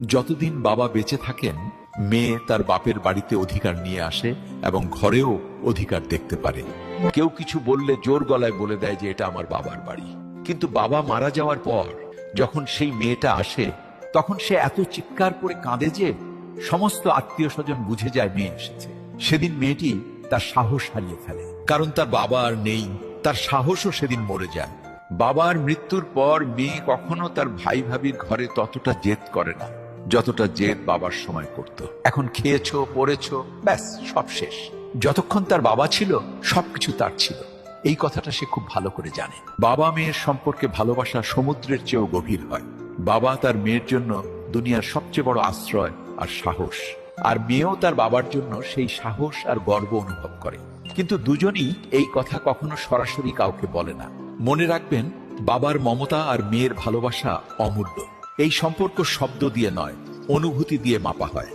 যতদিন বাবা বেঁচে থাকেন, মেয়ে তার বাপের বাড়িতে অধিকার নিয়ে আসে এবং ঘরেও অধিকার দেখতে পারে। কেউ কিছু বললে জোর গলায় বলে দেয় যে এটা আমার বাবার বাড়ি। কিন্তু বাবা মারা যাওয়ার পর যখন সেই মেয়েটা আসে, তখন সে এত চিৎকার করে কাঁদে যে সমস্ত আত্মীয় স্বজন বুঝে যায় মেয়ে এসেছে। সেদিন মেয়েটি তার সাহস হারিয়ে ফেলে, কারণ তার বাবা আর নেই। তার সাহসও সেদিন মরে যায়। বাবার মৃত্যুর পর মেয়ে কখনো তার ভাই ভাবির ঘরে ততটা জেদ করে না যতটা জেদ বাবার সময় করত। এখন খেয়েছো, পড়েছো, ব্যাস সব শেষ। যতক্ষণ তার বাবা ছিল সবকিছু তার ছিল, এই কথাটা সে খুব ভালো করে জানে। বাবা মেয়ের সম্পর্কে ভালোবাসা সমুদ্রের চেয়েও গভীর হয়। বাবা তার মেয়ের জন্য দুনিয়ার সবচেয়ে বড় আশ্রয় আর সাহস, আর মেয়েও তার বাবার জন্য সেই সাহস আর গর্ব অনুভব করে। কিন্তু দুজনই এই কথা কখনো সরাসরি কাউকে বলে না। মনে রাখবেন, বাবার মমতা আর মেয়ের ভালোবাসা অমূল্য। এই সম্পর্ক শব্দ দিয়ে নয়, অনুভূতি দিয়ে মাপা হয়।